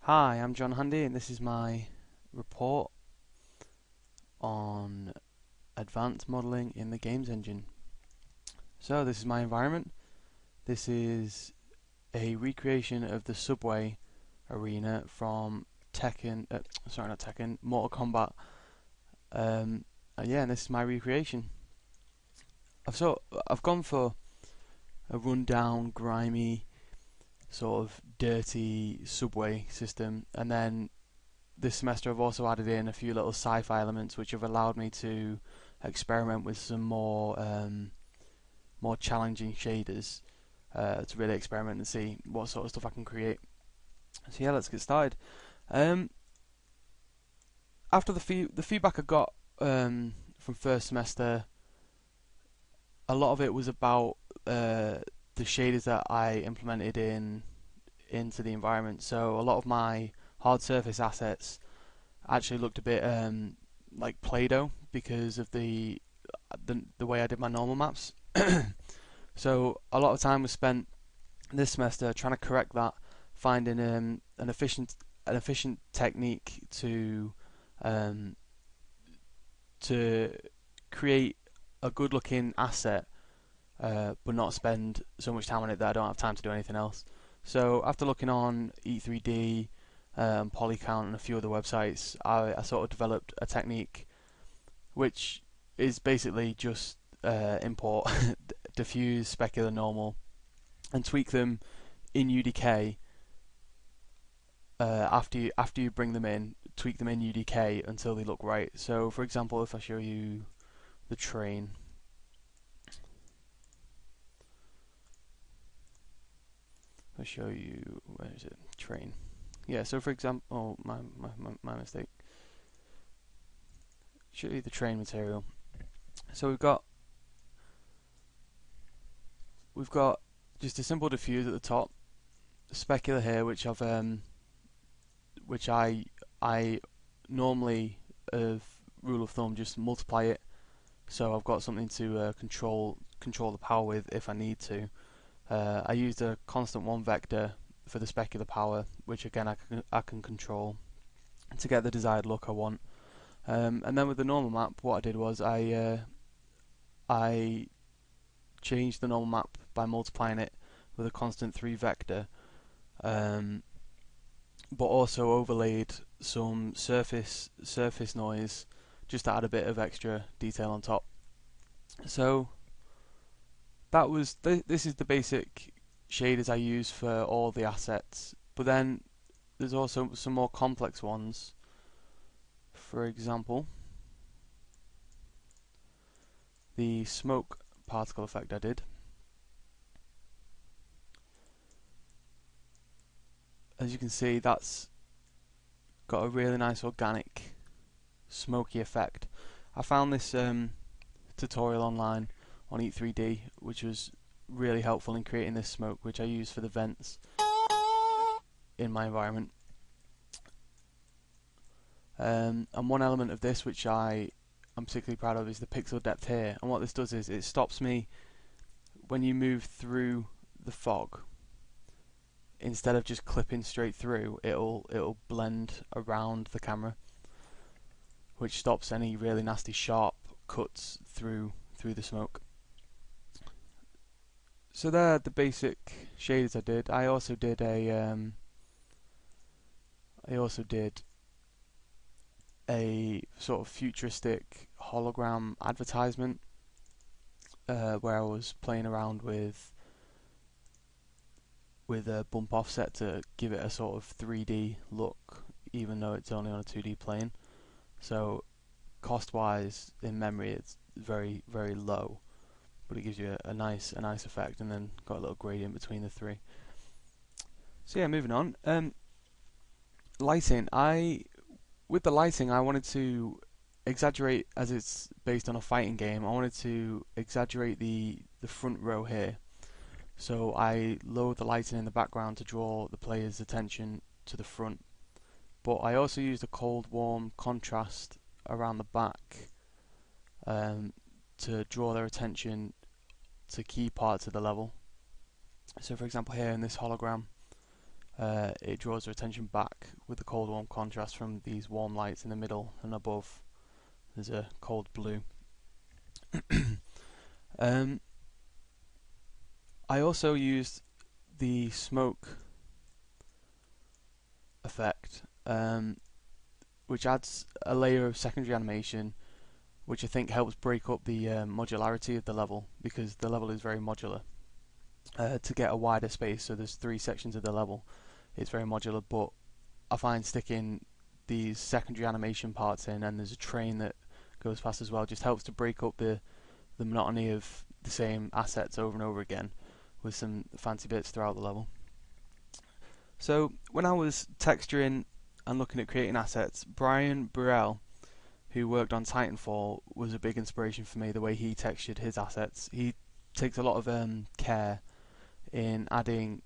Hi, I'm John Handy, and this is my report on advanced modeling in the games engine. So this is my environment. This is a recreation of the subway arena from not Tekken, Mortal Kombat. And this is my recreation. I've gone for a rundown, grimy, sort of dirty subway system, and then this semester I've also added in a few little sci-fi elements which have allowed me to experiment with some more challenging shaders to really experiment and see what sort of stuff I can create. So yeah, let's get started. Um, After the feedback I got from first semester, a lot of it was about the shaders that I implemented into the environment. So a lot of my hard surface assets actually looked a bit like Play-Doh because of the way I did my normal maps. So a lot of time was spent this semester trying to correct that, finding an efficient technique um, to create a good looking asset, but not spend so much time on it that I don't have time to do anything else. So after looking on E3D, Polycount, and a few other websites, I sort of developed a technique which is basically just import diffuse, specular, normal, and tweak them in UDK. After you bring them in, tweak them in UDK until they look right. So, for example, if I show you the train, I'll show you, where is it? Train. Yeah. So, for example, oh my mistake. Show you the train material. So we've got just a simple diffuse at the top, specular here, which I normally, rule of thumb, just multiply it, so I've got something to control the power with if I need to. I used a constant one vector for the specular power, which again I can control to get the desired look I want. And then with the normal map, what I did was I changed the normal map by multiplying it with a constant 3 vector, but also overlaid some surface noise just to add a bit of extra detail on top. So that was this is the basic shaders I use for all the assets, but then there's also some more complex ones. For example, the smoke particle effect I did. As you can see, that's got a really nice organic smoky effect. I found this tutorial online on E3D, which was really helpful in creating this smoke, which I use for the vents in my environment. And one element of this which I'm particularly proud of is the pixel depth here. And what this does is it stops me when you move through the fog. Instead of just clipping straight through, it'll blend around the camera, which stops any really nasty sharp cuts through the smoke. So they're the basic shaders I did. I also did a sort of futuristic hologram advertisement where I was playing around with a bump offset to give it a sort of 3D look, even though it's only on a 2D plane. So cost-wise, in memory, it's very low, but it gives you a nice effect, and then got a little gradient between the three. So yeah, moving on. Lighting. With the lighting, I wanted to exaggerate, as it's based on a fighting game. I wanted to exaggerate the front row here. So I lowered the lighting in the background to draw the player's attention to the front. But I also used a cold-warm contrast around the back to draw their attention to key parts of the level. So for example, here in this hologram, it draws their attention back with the cold warm contrast from these warm lights in the middle, and above there's a cold blue. I also used the smoke effect, which adds a layer of secondary animation, which I think helps break up the modularity of the level, because the level is very modular. To get a wider space, so there's 3 sections of the level, it's very modular, but I find sticking these secondary animation parts in, and there's a train that goes past as well, just helps to break up the monotony of the same assets over and over again, with some fancy bits throughout the level. So when I was texturing and looking at creating assets, Brian Burrell, who worked on Titanfall, was a big inspiration for me. The way he textured his assets, he takes a lot of care in adding